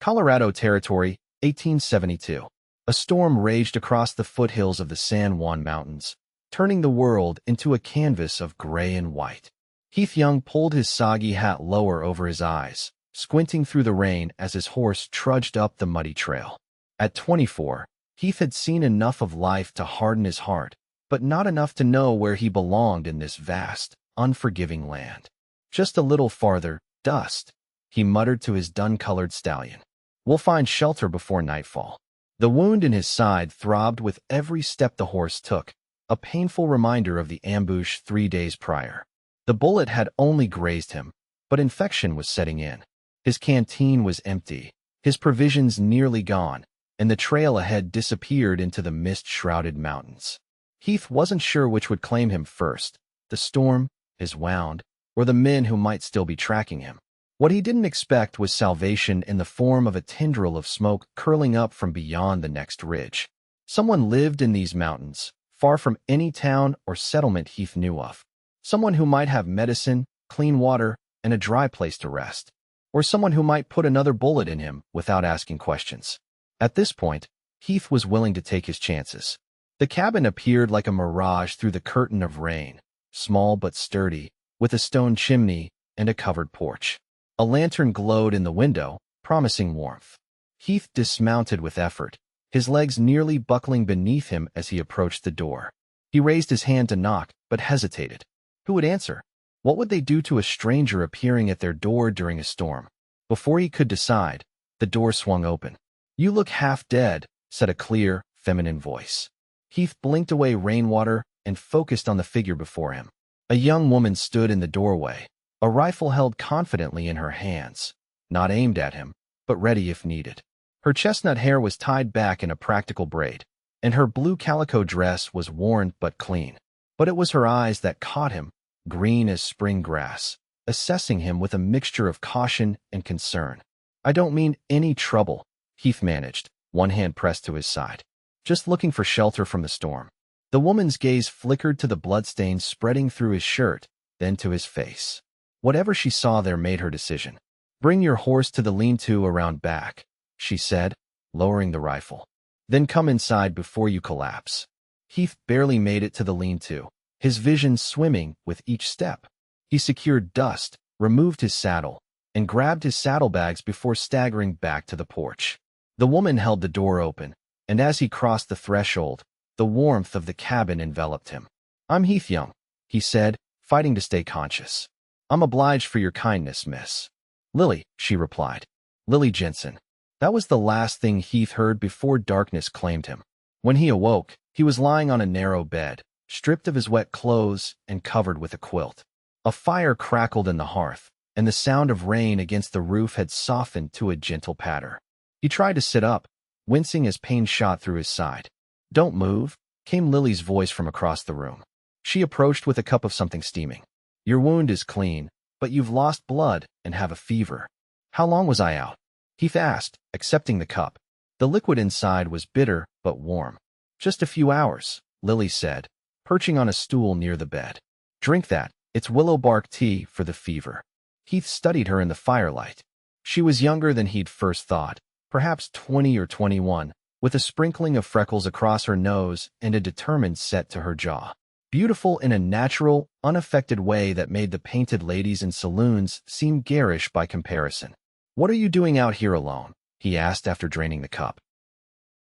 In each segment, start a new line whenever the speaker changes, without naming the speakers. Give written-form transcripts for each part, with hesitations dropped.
Colorado Territory, 1872. A storm raged across the foothills of the San Juan Mountains, turning the world into a canvas of gray and white. Heath Young pulled his soggy hat lower over his eyes, squinting through the rain as his horse trudged up the muddy trail. At 24, Heath had seen enough of life to harden his heart, but not enough to know where he belonged in this vast, unforgiving land. Just a little farther, dust, he muttered to his dun-colored stallion. We'll find shelter before nightfall. The wound in his side throbbed with every step the horse took, a painful reminder of the ambush 3 days prior. The bullet had only grazed him, but infection was setting in. His canteen was empty, his provisions nearly gone, and the trail ahead disappeared into the mist-shrouded mountains. Heath wasn't sure which would claim him first, the storm, his wound, or the men who might still be tracking him. What he didn't expect was salvation in the form of a tendril of smoke curling up from beyond the next ridge. Someone lived in these mountains, far from any town or settlement Heath knew of. Someone who might have medicine, clean water, and a dry place to rest. Or someone who might put another bullet in him without asking questions. At this point, Heath was willing to take his chances. The cabin appeared like a mirage through the curtain of rain, small but sturdy, with a stone chimney and a covered porch. A lantern glowed in the window, promising warmth. Heath dismounted with effort, his legs nearly buckling beneath him as he approached the door. He raised his hand to knock, but hesitated. Who would answer? What would they do to a stranger appearing at their door during a storm? Before he could decide, the door swung open. "You look half dead," said a clear, feminine voice. Heath blinked away rainwater and focused on the figure before him. A young woman stood in the doorway, a rifle held confidently in her hands, not aimed at him, but ready if needed. Her chestnut hair was tied back in a practical braid, and her blue calico dress was worn but clean. But it was her eyes that caught him, green as spring grass, assessing him with a mixture of caution and concern. "I don't mean any trouble," Heath managed, one hand pressed to his side. "Just looking for shelter from the storm." The woman's gaze flickered to the bloodstains spreading through his shirt, then to his face. Whatever she saw there made her decision. "Bring your horse to the lean-to around back," she said, lowering the rifle. "Then come inside before you collapse." Heath barely made it to the lean-to, his vision swimming with each step. He secured dust, removed his saddle, and grabbed his saddlebags before staggering back to the porch. The woman held the door open, and as he crossed the threshold, the warmth of the cabin enveloped him. "I'm Heath Young," he said, fighting to stay conscious. "I'm obliged for your kindness, miss." "Lily," she replied. "Lily Jensen." That was the last thing Heath heard before darkness claimed him. When he awoke, he was lying on a narrow bed, stripped of his wet clothes and covered with a quilt. A fire crackled in the hearth, and the sound of rain against the roof had softened to a gentle patter. He tried to sit up, wincing as pain shot through his side. "Don't move," came Lily's voice from across the room. She approached with a cup of something steaming. "Your wound is clean, but you've lost blood and have a fever." "How long was I out?" Heath asked, accepting the cup. The liquid inside was bitter but warm. "Just a few hours," Lily said, perching on a stool near the bed. "Drink that. It's willow bark tea for the fever." Heath studied her in the firelight. She was younger than he'd first thought, perhaps 20 or 21, with a sprinkling of freckles across her nose and a determined set to her jaw. Beautiful in a natural, unaffected way that made the painted ladies in saloons seem garish by comparison. "What are you doing out here alone?" he asked after draining the cup.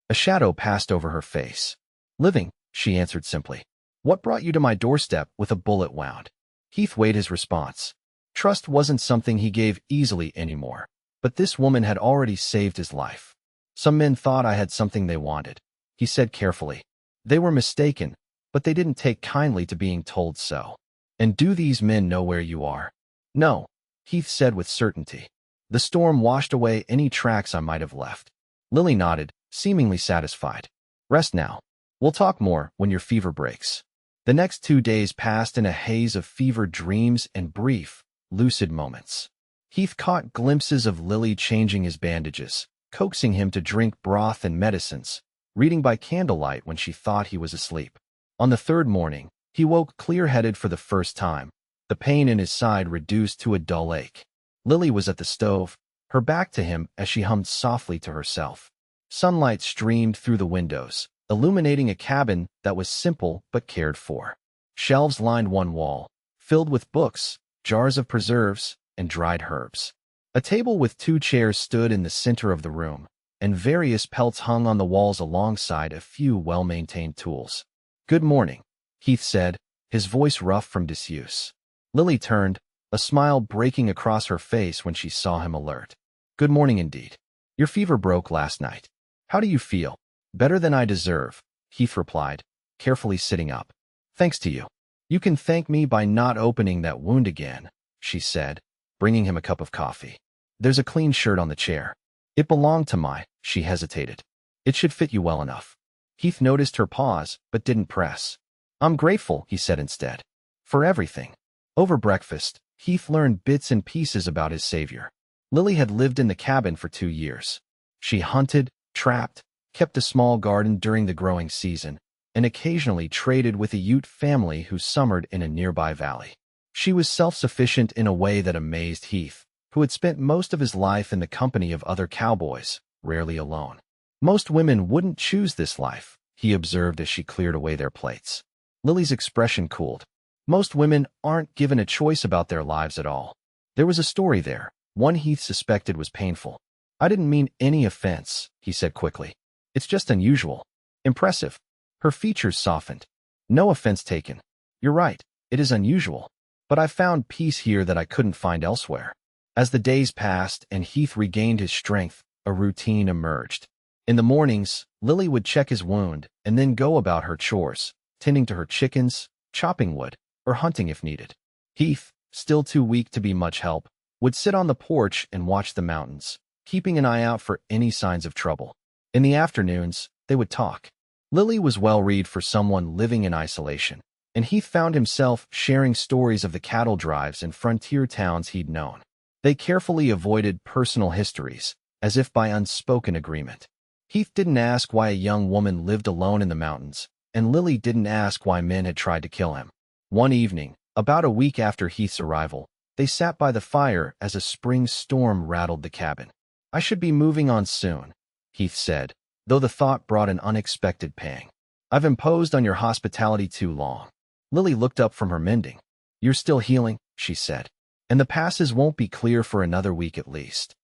A shadow passed over her face. "Living," she answered simply. "What brought you to my doorstep with a bullet wound?" Heath weighed his response. Trust wasn't something he gave easily anymore, but this woman had already saved his life. "Some men thought I had something they wanted," he said carefully. "They were mistaken, but they didn't take kindly to being told so." "And do these men know where you are?" "No," Heath said with certainty. "The storm washed away any tracks I might have left." Lily nodded, seemingly satisfied. "Rest now. We'll talk more when your fever breaks." The next 2 days passed in a haze of fevered dreams and brief, lucid moments. Heath caught glimpses of Lily changing his bandages, coaxing him to drink broth and medicines, reading by candlelight when she thought he was asleep. On the third morning, he woke clear-headed for the first time, the pain in his side reduced to a dull ache. Lily was at the stove, her back to him as she hummed softly to herself. Sunlight streamed through the windows, illuminating a cabin that was simple but cared for. Shelves lined one wall, filled with books, jars of preserves, and dried herbs. A table with 2 chairs stood in the center of the room, and various pelts hung on the walls alongside a few well-maintained tools. "Good morning," Heath said, his voice rough from disuse. Lily turned, a smile breaking across her face when she saw him alert. "Good morning indeed. Your fever broke last night. How do you feel?" "Better than I deserve," Heath replied, carefully sitting up. "Thanks to you. You can thank me by not opening that wound again," she said, bringing him a cup of coffee. "There's a clean shirt on the chair. It belonged to my—" She hesitated. "It should fit you well enough." Heath noticed her pause, but didn't press. "I'm grateful," he said instead. "For everything." Over breakfast, Heath learned bits and pieces about his savior. Lily had lived in the cabin for 2 years. She hunted, trapped, kept a small garden during the growing season, and occasionally traded with a Ute family who summered in a nearby valley. She was self-sufficient in a way that amazed Heath, who had spent most of his life in the company of other cowboys, rarely alone. "Most women wouldn't choose this life," he observed as she cleared away their plates. Lily's expression cooled. "Most women aren't given a choice about their lives at all." There was a story there, one Heath suspected was painful. "I didn't mean any offense," he said quickly. "It's just unusual." "Impressive." Her features softened. "No offense taken. You're right, it is unusual. But I found peace here that I couldn't find elsewhere." As the days passed and Heath regained his strength, a routine emerged. In the mornings, Lily would check his wound and then go about her chores, tending to her chickens, chopping wood, or hunting if needed. Heath, still too weak to be much help, would sit on the porch and watch the mountains, keeping an eye out for any signs of trouble. In the afternoons, they would talk. Lily was well-read for someone living in isolation, and Heath found himself sharing stories of the cattle drives and frontier towns he'd known. They carefully avoided personal histories, as if by unspoken agreement. Heath didn't ask why a young woman lived alone in the mountains, and Lily didn't ask why men had tried to kill him. One evening, about a week after Heath's arrival, they sat by the fire as a spring storm rattled the cabin. "I should be moving on soon," Heath said, though the thought brought an unexpected pang. "I've imposed on your hospitality too long." Lily looked up from her mending. "You're still healing," she said, "and the passes won't be clear for another week at least."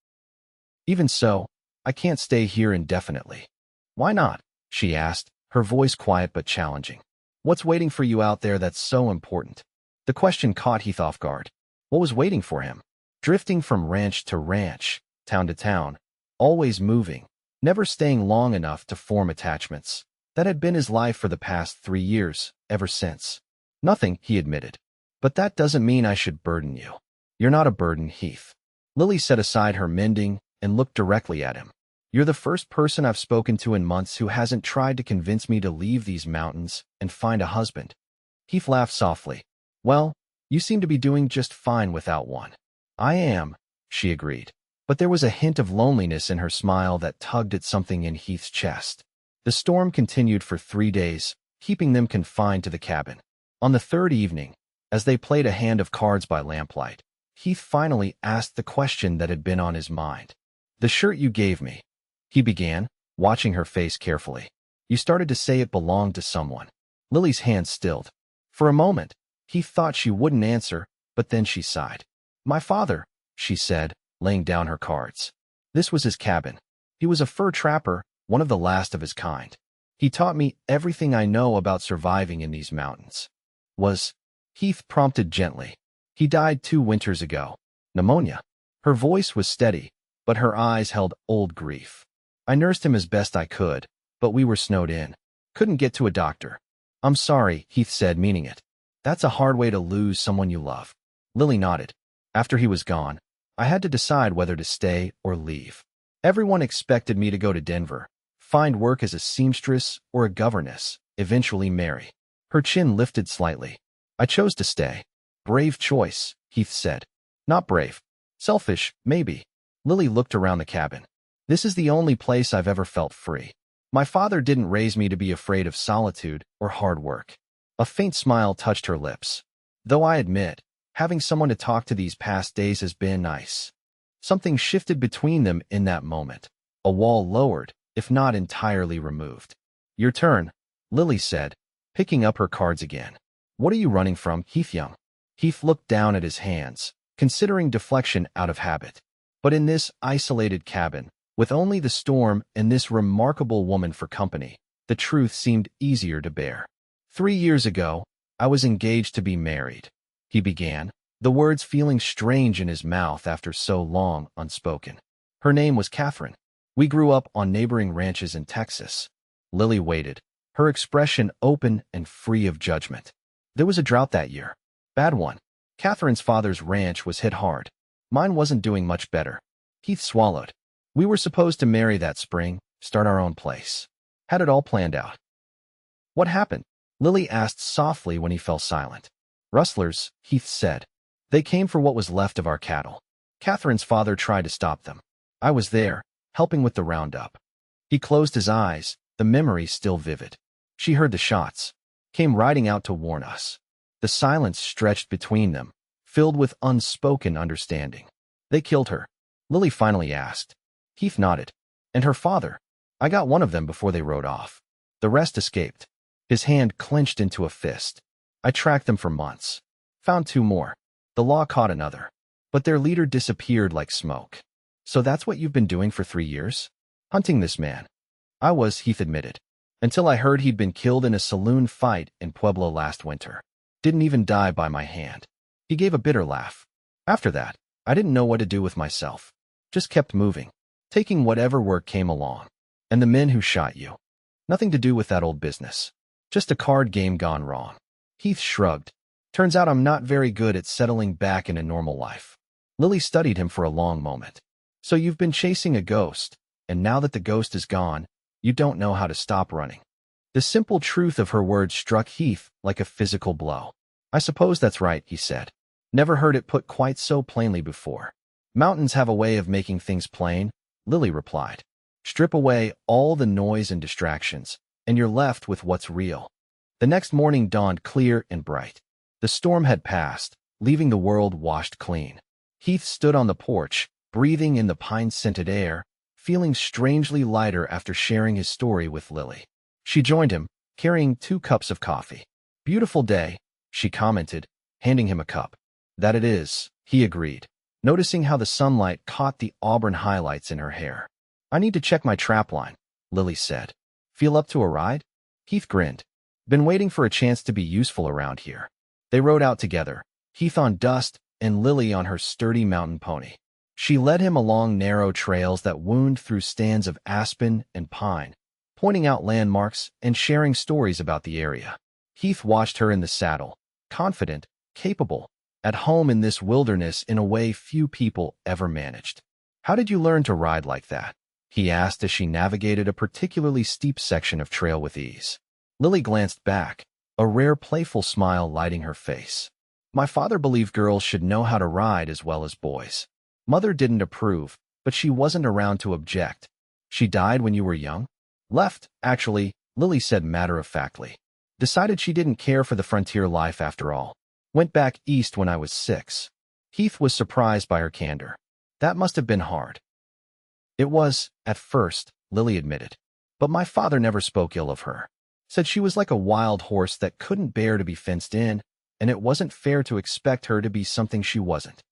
"Even so, I can't stay here indefinitely." "Why not?" she asked, her voice quiet but challenging. "What's waiting for you out there that's so important?" The question caught Heath off guard. What was waiting for him? Drifting from ranch to ranch, town to town, always moving, never staying long enough to form attachments. That had been his life for the past 3 years, ever since. "Nothing," he admitted. "But that doesn't mean I should burden you." "You're not a burden, Heath." Lily set aside her mending and looked directly at him. "You're the first person I've spoken to in months who hasn't tried to convince me to leave these mountains and find a husband." Heath laughed softly. "Well, you seem to be doing just fine without one." "I am," she agreed. But there was a hint of loneliness in her smile that tugged at something in Heath's chest. The storm continued for 3 days, keeping them confined to the cabin. On the 3rd evening, as they played a hand of cards by lamplight, Heath finally asked the question that had been on his mind. "The shirt you gave me," he began, watching her face carefully. "You started to say it belonged to someone." Lily's hand stilled. For a moment, Heath thought she wouldn't answer, but then she sighed. "My father," she said, laying down her cards. "This was his cabin. He was a fur trapper, one of the last of his kind. He taught me everything I know about surviving in these mountains." "Was—" Heath prompted gently. "He died 2 winters ago. Pneumonia." Her voice was steady, but her eyes held old grief. "I nursed him as best I could, but we were snowed in. Couldn't get to a doctor." "I'm sorry," Heath said, meaning it. "That's a hard way to lose someone you love." Lily nodded. "After he was gone, I had to decide whether to stay or leave. Everyone expected me to go to Denver, find work as a seamstress or a governess, eventually marry." Her chin lifted slightly. "I chose to stay." "Brave choice," Heath said. "Not brave. Selfish, maybe." Lily looked around the cabin. "This is the only place I've ever felt free. My father didn't raise me to be afraid of solitude or hard work." A faint smile touched her lips. "Though I admit, having someone to talk to these past days has been nice." Something shifted between them in that moment. A wall lowered, if not entirely removed. Your turn, Lily said, picking up her cards again. What are you running from, Heath Young? Heath looked down at his hands, considering deflection out of habit. But in this isolated cabin, with only the storm and this remarkable woman for company, the truth seemed easier to bear. 3 years ago, I was engaged to be married, he began, the words feeling strange in his mouth after so long unspoken. Her name was Catherine. We grew up on neighboring ranches in Texas. Lily waited, her expression open and free of judgment. There was a drought that year. Bad one. Catherine's father's ranch was hit hard. Mine wasn't doing much better. Heath swallowed. We were supposed to marry that spring, start our own place. Had it all planned out. What happened? Lily asked softly when he fell silent. Rustlers, Heath said. They came for what was left of our cattle. Catherine's father tried to stop them. I was there, helping with the roundup. He closed his eyes, the memory still vivid. She heard the shots. Came riding out to warn us. The silence stretched between them, filled with unspoken understanding. They killed her? Lily finally asked. Heath nodded. And her father? I got one of them before they rode off. The rest escaped. His hand clenched into a fist. I tracked them for months. Found 2 more. The law caught another. But their leader disappeared like smoke. So that's what you've been doing for 3 years? Hunting this man. I was, Heath admitted. Until I heard he'd been killed in a saloon fight in Pueblo last winter. Didn't even die by my hand. He gave a bitter laugh. After that, I didn't know what to do with myself. Just kept moving. Taking whatever work came along. And the men who shot you. Nothing to do with that old business. Just a card game gone wrong. Heath shrugged. Turns out I'm not very good at settling back in a normal life. Lily studied him for a long moment. So you've been chasing a ghost, and now that the ghost is gone, you don't know how to stop running. The simple truth of her words struck Heath like a physical blow. I suppose that's right, he said. Never heard it put quite so plainly before. Mountains have a way of making things plain, Lily replied. Strip away all the noise and distractions, and you're left with what's real. The next morning dawned clear and bright. The storm had passed, leaving the world washed clean. Heath stood on the porch, breathing in the pine-scented air, feeling strangely lighter after sharing his story with Lily. She joined him, carrying 2 cups of coffee. Beautiful day, she commented, handing him a cup. That it is, he agreed, noticing how the sunlight caught the auburn highlights in her hair. I need to check my trap line, Lily said. Feel up to a ride? Heath grinned. Been waiting for a chance to be useful around here. They rode out together, Heath on Dust and Lily on her sturdy mountain pony. She led him along narrow trails that wound through stands of aspen and pine, pointing out landmarks and sharing stories about the area. Heath watched her in the saddle, confident, capable, at home in this wilderness in a way few people ever managed. How did you learn to ride like that? He asked as she navigated a particularly steep section of trail with ease. Lily glanced back, a rare playful smile lighting her face. My father believed girls should know how to ride as well as boys. Mother didn't approve, but she wasn't around to object. She died when you were young? Left, actually, Lily said matter-of-factly. Decided she didn't care for the frontier life after all. Went back east when I was 6. Heath was surprised by her candor. That must have been hard. It was, at first, Lily admitted. But my father never spoke ill of her. Said she was like a wild horse that couldn't bear to be fenced in, and it wasn't fair to expect her to be something she wasn't.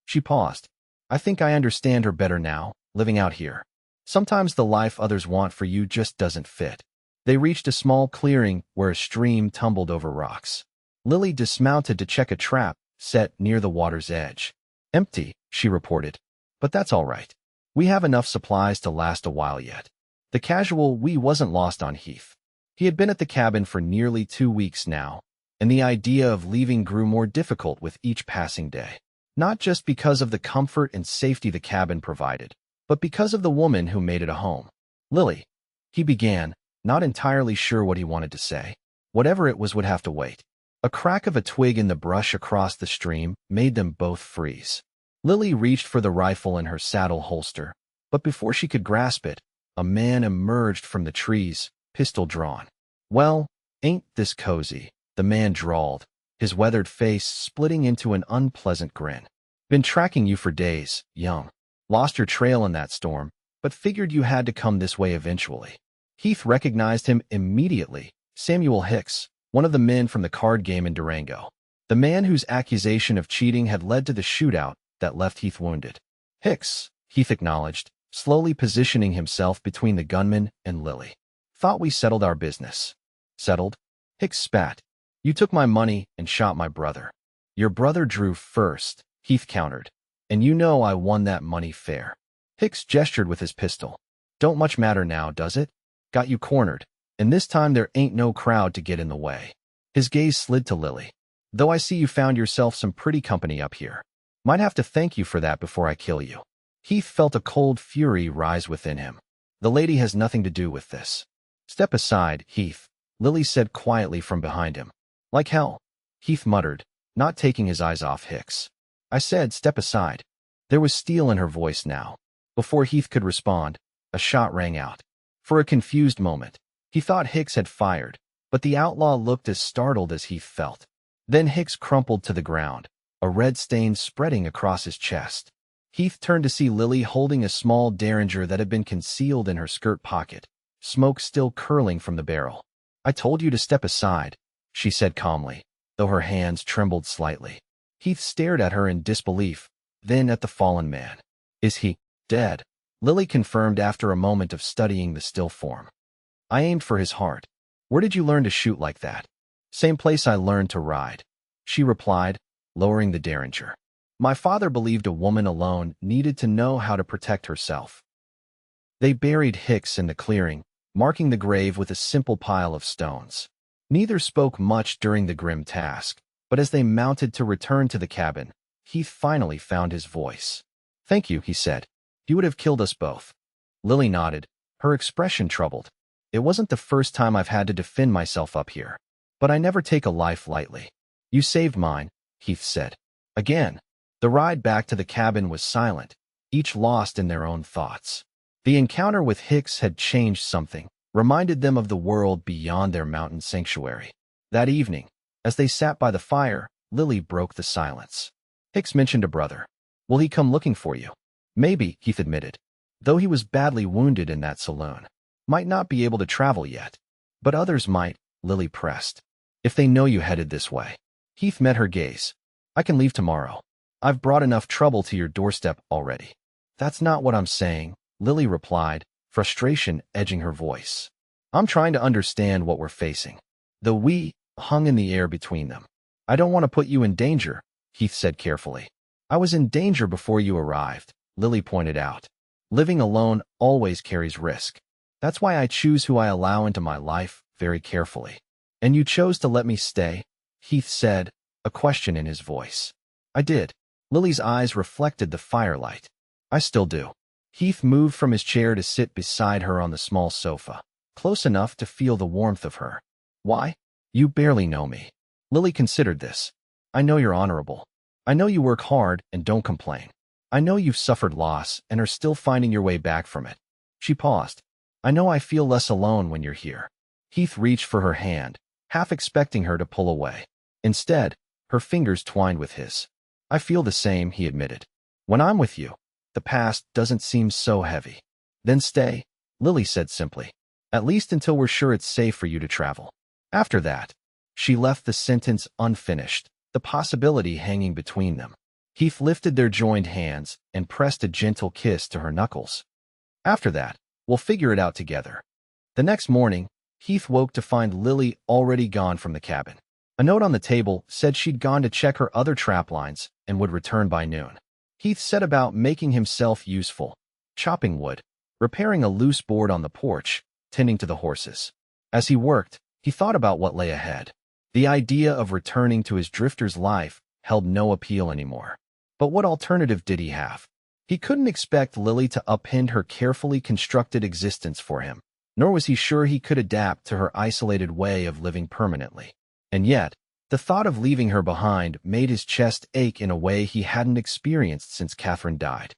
She paused. I think I understand her better now, living out here. Sometimes the life others want for you just doesn't fit. They reached a small clearing where a stream tumbled over rocks. Lily dismounted to check a trap set near the water's edge. Empty, she reported. But that's all right. We have enough supplies to last a while yet. The casual we wasn't lost on Heath. He had been at the cabin for nearly 2 weeks now, and the idea of leaving grew more difficult with each passing day. Not just because of the comfort and safety the cabin provided, but because of the woman who made it a home. Lily, he began, not entirely sure what he wanted to say. Whatever it was would have to wait. A crack of a twig in the brush across the stream made them both freeze. Lily reached for the rifle in her saddle holster, but before she could grasp it, a man emerged from the trees, pistol drawn. Well, ain't this cozy, the man drawled, his weathered face splitting into an unpleasant grin. Been tracking you for days, Young. Lost your trail in that storm, but figured you had to come this way eventually. Heath recognized him immediately. Samuel Hicks, one of the men from the card game in Durango. The man whose accusation of cheating had led to the shootout that left Heath wounded. Hicks, Heath acknowledged, slowly positioning himself between the gunman and Lily. Thought we settled our business. Settled? Hicks spat. You took my money and shot my brother. Your brother drew first, Heath countered. And you know I won that money fair. Hicks gestured with his pistol. Don't much matter now, does it? Got you cornered, and this time there ain't no crowd to get in the way. His gaze slid to Lily. Though I see you found yourself some pretty company up here. Might have to thank you for that before I kill you. Heath felt a cold fury rise within him. The lady has nothing to do with this. Step aside, Heath, Lily said quietly from behind him. Like hell, Heath muttered, not taking his eyes off Hicks. I said step aside. There was steel in her voice now. Before Heath could respond, a shot rang out. For a confused moment, he thought Hicks had fired, but the outlaw looked as startled as Heath felt. Then Hicks crumpled to the ground, a red stain spreading across his chest. Heath turned to see Lily holding a small derringer that had been concealed in her skirt pocket, smoke still curling from the barrel. I told you to step aside, she said calmly, though her hands trembled slightly. Heath stared at her in disbelief, then at the fallen man. Is he dead? Lily confirmed after a moment of studying the still form. I aimed for his heart. Where did you learn to shoot like that? Same place I learned to ride, she replied, lowering the derringer. My father believed a woman alone needed to know how to protect herself. They buried Hicks in the clearing, marking the grave with a simple pile of stones. Neither spoke much during the grim task, but as they mounted to return to the cabin, Heath finally found his voice. Thank you, he said. You would have killed us both. Lily nodded, her expression troubled. It wasn't the first time I've had to defend myself up here, but I never take a life lightly. You saved mine, Heath said. Again, the ride back to the cabin was silent, each lost in their own thoughts. The encounter with Hicks had changed something, reminded them of the world beyond their mountain sanctuary. That evening, as they sat by the fire, Lily broke the silence. Hicks mentioned a brother. Will he come looking for you? Maybe, Heath admitted, though he was badly wounded in that saloon. Might not be able to travel yet. But others might, Lily pressed. If they know you headed this way. Heath met her gaze. I can leave tomorrow. I've brought enough trouble to your doorstep already. That's not what I'm saying, Lily replied, frustration edging her voice. I'm trying to understand what we're facing. The we hung in the air between them. I don't want to put you in danger, Heath said carefully. I was in danger before you arrived, Lily pointed out. Living alone always carries risk. That's why I choose who I allow into my life very carefully. And you chose to let me stay, Heath said, a question in his voice. I did. Lily's eyes reflected the firelight. I still do. Heath moved from his chair to sit beside her on the small sofa, close enough to feel the warmth of her. Why? You barely know me. Lily considered this. I know you're honorable. I know you work hard and don't complain. I know you've suffered loss and are still finding your way back from it. She paused. I know I feel less alone when you're here. Heath reached for her hand, half expecting her to pull away. Instead, her fingers twined with his. I feel the same, he admitted. When I'm with you, the past doesn't seem so heavy. Then stay, Lily said simply. At least until we're sure it's safe for you to travel. After that, she left the sentence unfinished, the possibility hanging between them. Heath lifted their joined hands and pressed a gentle kiss to her knuckles. After that, we'll figure it out together. The next morning, Heath woke to find Lily already gone from the cabin. A note on the table said she'd gone to check her other trap lines and would return by noon. Heath set about making himself useful, chopping wood, repairing a loose board on the porch, tending to the horses. As he worked, he thought about what lay ahead. The idea of returning to his drifter's life held no appeal anymore. But what alternative did he have? He couldn't expect Lily to upend her carefully constructed existence for him, nor was he sure he could adapt to her isolated way of living permanently. And yet, the thought of leaving her behind made his chest ache in a way he hadn't experienced since Catherine died.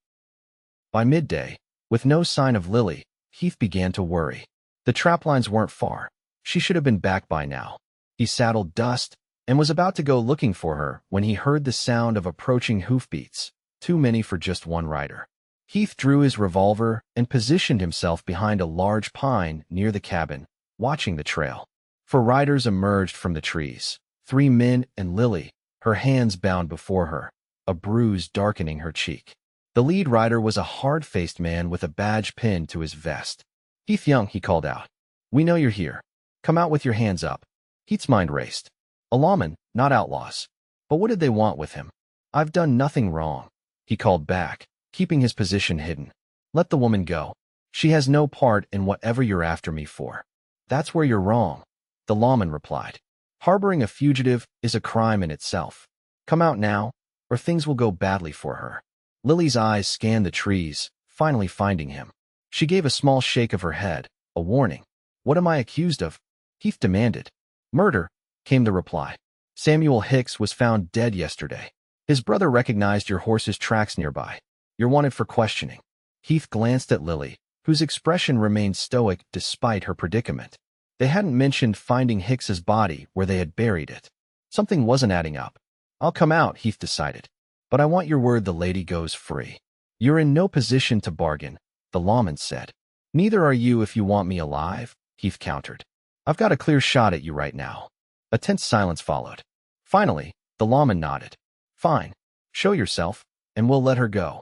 By midday, with no sign of Lily, Heath began to worry. The traplines weren't far. She should have been back by now. He saddled Dust and was about to go looking for her when he heard the sound of approaching hoofbeats, too many for just one rider. Heath drew his revolver and positioned himself behind a large pine near the cabin, watching the trail. 4 riders emerged from the trees. 3 men and Lily, her hands bound before her, a bruise darkening her cheek. The lead rider was a hard-faced man with a badge pinned to his vest. "Heath Young," he called out. "We know you're here. Come out with your hands up." Heath's mind raced. A lawman, not outlaws. But what did they want with him? "I've done nothing wrong," he called back, keeping his position hidden. "Let the woman go. She has no part in whatever you're after me for." "That's where you're wrong," the lawman replied. "Harboring a fugitive is a crime in itself. Come out now, or things will go badly for her." Lily's eyes scanned the trees, finally finding him. She gave a small shake of her head, a warning. "What am I accused of?" Heath demanded. "Murder," came the reply. "Samuel Hicks was found dead yesterday. His brother recognized your horse's tracks nearby. You're wanted for questioning." Heath glanced at Lily, whose expression remained stoic despite her predicament. They hadn't mentioned finding Hicks's body where they had buried it. Something wasn't adding up. "I'll come out," Heath decided. "But I want your word the lady goes free." "You're in no position to bargain," the lawman said. "Neither are you if you want me alive," Heath countered. "I've got a clear shot at you right now." A tense silence followed. Finally, the lawman nodded. "Fine. Show yourself, and we'll let her go."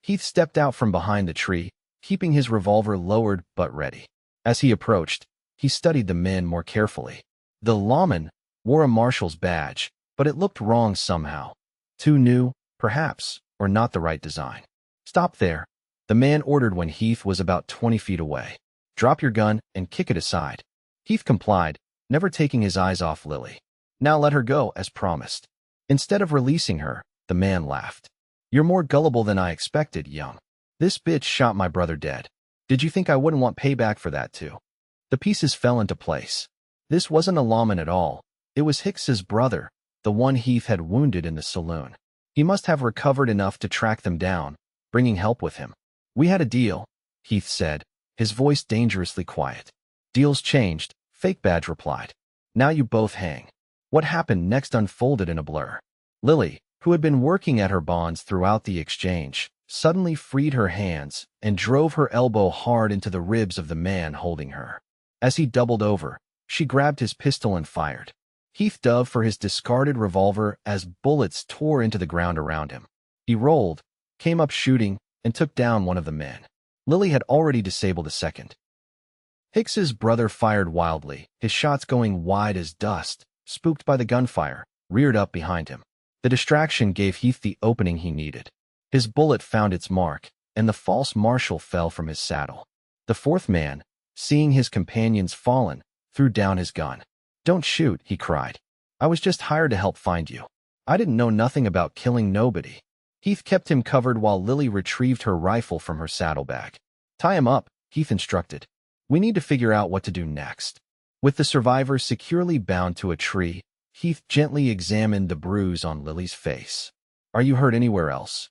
Heath stepped out from behind the tree, keeping his revolver lowered but ready. As he approached, he studied the men more carefully. The lawman wore a marshal's badge, but it looked wrong somehow. Too new, perhaps, or not the right design. "Stop there," the man ordered when Heath was about 20 feet away. "Drop your gun and kick it aside." Heath complied, never taking his eyes off Lily. "Now let her go, as promised." Instead of releasing her, the man laughed. "You're more gullible than I expected, Young. This bitch shot my brother dead. Did you think I wouldn't want payback for that too?" The pieces fell into place. This wasn't a lawman at all. It was Hicks's brother, the one Heath had wounded in the saloon. He must have recovered enough to track them down, bringing help with him. "We had a deal," Heath said, his voice dangerously quiet. "Deals changed," Fake Badge replied. "Now you both hang." What happened next unfolded in a blur. Lily, who had been working at her bonds throughout the exchange, suddenly freed her hands and drove her elbow hard into the ribs of the man holding her. As he doubled over, she grabbed his pistol and fired. Heath dove for his discarded revolver as bullets tore into the ground around him. He rolled, came up shooting, and took down one of the men. Lily had already disabled a second. Hicks's brother fired wildly, his shots going wide as dust, spooked by the gunfire, reared up behind him. The distraction gave Heath the opening he needed. His bullet found its mark, and the false marshal fell from his saddle. The 4th man, seeing his companions fallen, threw down his gun. "Don't shoot," he cried. "I was just hired to help find you. I didn't know nothing about killing nobody." Heath kept him covered while Lily retrieved her rifle from her saddlebag. "Tie him up," Heath instructed. "We need to figure out what to do next." With the survivor securely bound to a tree, Heath gently examined the bruise on Lily's face. "Are you hurt anywhere else?"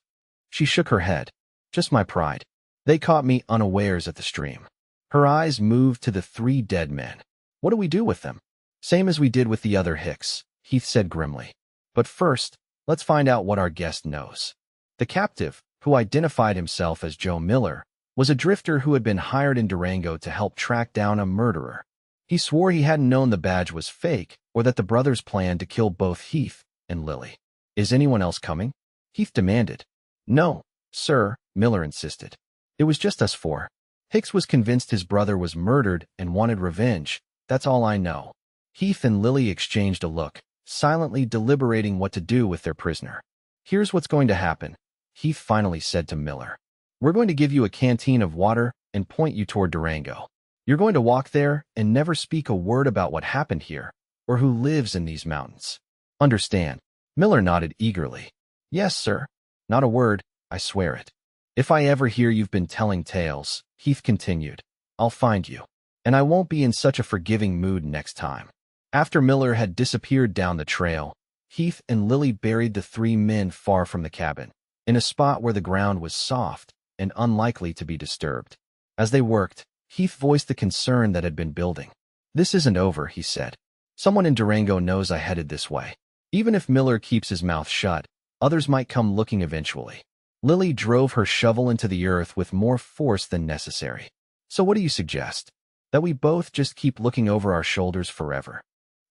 She shook her head. "Just my pride. They caught me unawares at the stream." Her eyes moved to the 3 dead men. "What do we do with them?" "Same as we did with the other Hicks," Heath said grimly. "But first, let's find out what our guest knows." The captive, who identified himself as Joe Miller, was a drifter who had been hired in Durango to help track down a murderer. He swore he hadn't known the badge was fake or that the brothers planned to kill both Heath and Lily. "Is anyone else coming?" Heath demanded. "No, sir," Miller insisted. "It was just us 4. Hicks was convinced his brother was murdered and wanted revenge. That's all I know." Heath and Lily exchanged a look, silently deliberating what to do with their prisoner. "Here's what's going to happen," Heath finally said to Miller. "We're going to give you a canteen of water and point you toward Durango. You're going to walk there and never speak a word about what happened here, or who lives in these mountains. Understand?" Miller nodded eagerly. "Yes, sir. Not a word, I swear it." "If I ever hear you've been telling tales," Heath continued, "I'll find you. And I won't be in such a forgiving mood next time." After Miller had disappeared down the trail, Heath and Lily buried the 3 men far from the cabin, in a spot where the ground was soft and unlikely to be disturbed. As they worked, Heath voiced the concern that had been building. "This isn't over," he said. "Someone in Durango knows I headed this way. Even if Miller keeps his mouth shut, others might come looking eventually. Lily drove her shovel into the earth with more force than necessary. So what do you suggest? That we both just keep looking over our shoulders forever?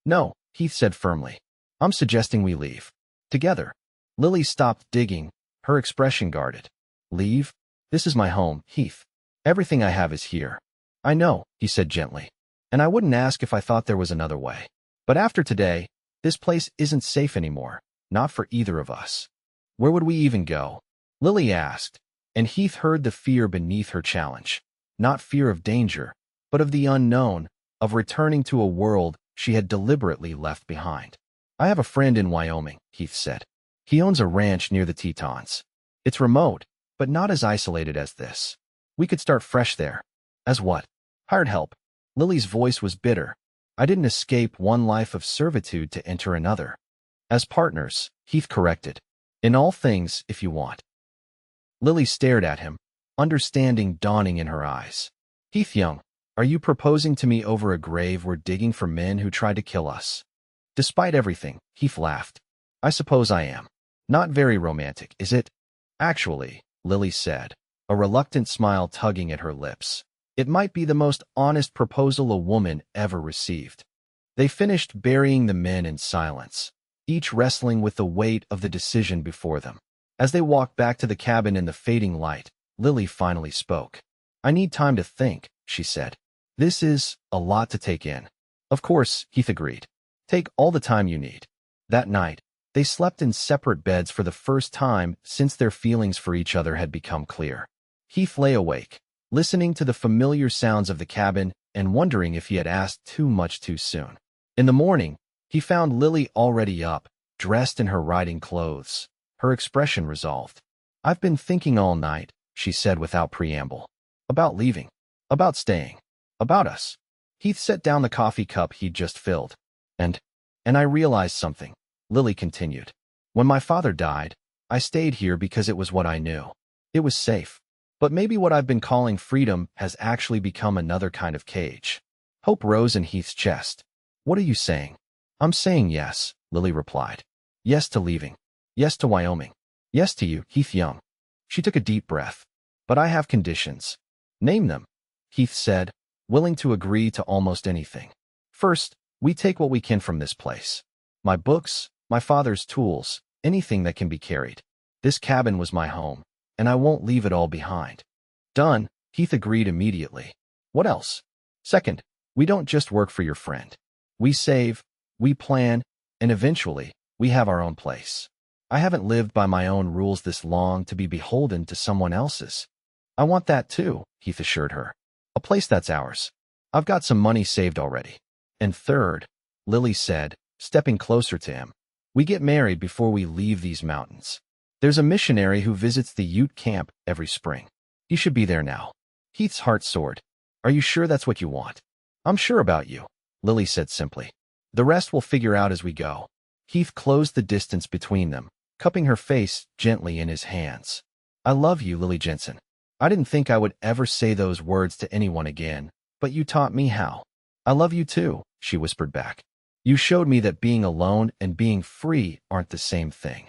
No, Heath said firmly. I'm suggesting we leave. Together. Lily stopped digging, her expression guarded. Leave? This is my home, Heath. Everything I have is here. I know, he said gently. And I wouldn't ask if I thought there was another way. But after today, this place isn't safe anymore. Not for either of us. Where would we even go? Lily asked, and Heath heard the fear beneath her challenge. Not fear of danger, but of the unknown, of returning to a world she had deliberately left behind. I have a friend in Wyoming, Heath said. He owns a ranch near the Tetons. It's remote, but not as isolated as this. We could start fresh there. As what? Hired help. Lily's voice was bitter. I didn't escape one life of servitude to enter another. As partners, Heath corrected. In all things, if you want. Lily stared at him, understanding dawning in her eyes. Heath Young, are you proposing to me over a grave we're digging for men who tried to kill us? Despite everything, Heath laughed. I suppose I am. Not very romantic, is it? Actually, Lily said, a reluctant smile tugging at her lips. It might be the most honest proposal a woman ever received. They finished burying the men in silence, each wrestling with the weight of the decision before them. As they walked back to the cabin in the fading light, Lily finally spoke. I need time to think, she said. This is a lot to take in. Of course, Heath agreed. Take all the time you need. That night, they slept in separate beds for the first time since their feelings for each other had become clear. Heath lay awake, listening to the familiar sounds of the cabin and wondering if he had asked too much too soon. In the morning, he found Lily already up, dressed in her riding clothes, her expression resolved. I've been thinking all night, she said without preamble. About leaving. About staying. About us. Heath set down the coffee cup he'd just filled. And I realized something, Lily continued. When my father died, I stayed here because it was what I knew. It was safe. But maybe what I've been calling freedom has actually become another kind of cage. Hope rose in Heath's chest. What are you saying? I'm saying yes, Lily replied. Yes to leaving. Yes to Wyoming. Yes to you, Heath Young. She took a deep breath. But I have conditions. Name them, Heath said, willing to agree to almost anything. First, we take what we can from this place. My books, my father's tools, anything that can be carried. This cabin was my home, and I won't leave it all behind. Done, Heath agreed immediately. What else? Second, we don't just work for your friend. We save, we plan, and eventually, we have our own place. I haven't lived by my own rules this long to be beholden to someone else's. I want that too, Heath assured her. A place that's ours. I've got some money saved already. And third, Lily said, stepping closer to him, we get married before we leave these mountains. There's a missionary who visits the Ute camp every spring. He should be there now. Heath's heart soared. Are you sure that's what you want? I'm sure about you, Lily said simply. The rest we'll figure out as we go. Heath closed the distance between them, cupping her face gently in his hands. I love you, Lily Jensen. I didn't think I would ever say those words to anyone again, but you taught me how. I love you too, she whispered back. You showed me that being alone and being free aren't the same thing.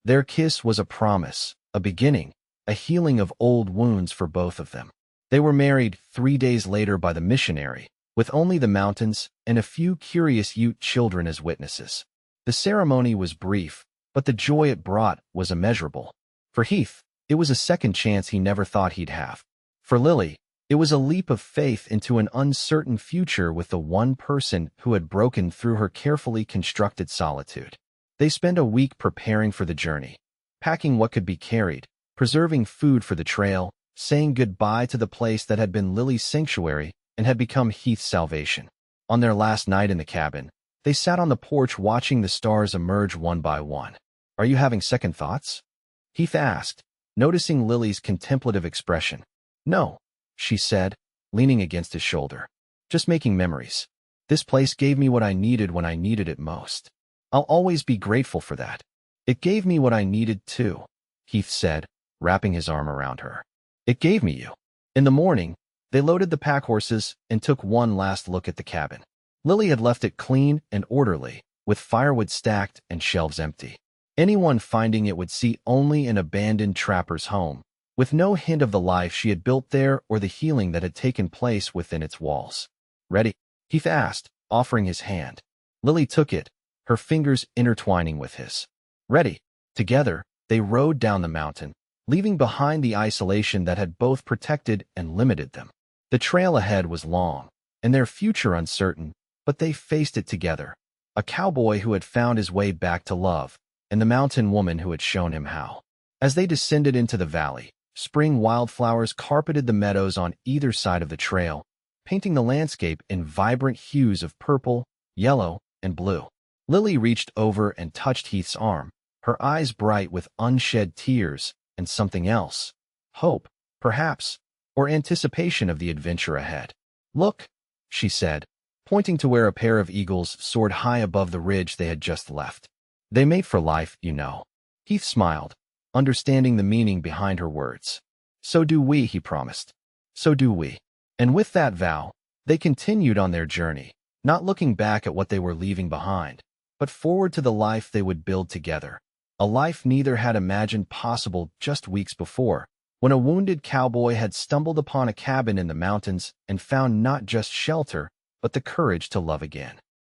Their kiss was a promise, a beginning, a healing of old wounds for both of them. They were married 3 days later by the missionary, with only the mountains and a few curious Ute children as witnesses. The ceremony was brief, but the joy it brought was immeasurable. For Heath, it was a second chance he never thought he'd have. For Lily, it was a leap of faith into an uncertain future with the one person who had broken through her carefully constructed solitude. They spent a week preparing for the journey, packing what could be carried, preserving food for the trail, saying goodbye to the place that had been Lily's sanctuary and had become Heath's salvation. On their last night in the cabin, they sat on the porch watching the stars emerge one by one. Are you having second thoughts? Heath asked, noticing Lily's contemplative expression. No, she said, leaning against his shoulder. Just making memories. This place gave me what I needed when I needed it most. I'll always be grateful for that. It gave me what I needed too, Heath said, wrapping his arm around her. It gave me you. In the morning, they loaded the pack horses and took one last look at the cabin. Lily had left it clean and orderly, with firewood stacked and shelves empty. Anyone finding it would see only an abandoned trapper's home, with no hint of the life she had built there or the healing that had taken place within its walls. "Ready?" Heath asked, offering his hand. Lily took it, her fingers intertwining with his. "Ready." Together, they rode down the mountain, leaving behind the isolation that had both protected and limited them. The trail ahead was long, and their future uncertain, but they faced it together. A cowboy who had found his way back to love, and the mountain woman who had shown him how. As they descended into the valley, spring wildflowers carpeted the meadows on either side of the trail, painting the landscape in vibrant hues of purple, yellow, and blue. Lily reached over and touched Heath's arm, her eyes bright with unshed tears and something else. Hope, perhaps, or anticipation of the adventure ahead. "Look," she said, pointing to where a pair of eagles soared high above the ridge they had just left. "They mate for life, you know." Heath smiled, understanding the meaning behind her words. "So do we," he promised. "So do we." And with that vow, they continued on their journey, not looking back at what they were leaving behind, but forward to the life they would build together. A life neither had imagined possible just weeks before, when a wounded cowboy had stumbled upon a cabin in the mountains and found not just shelter, but the courage to love again.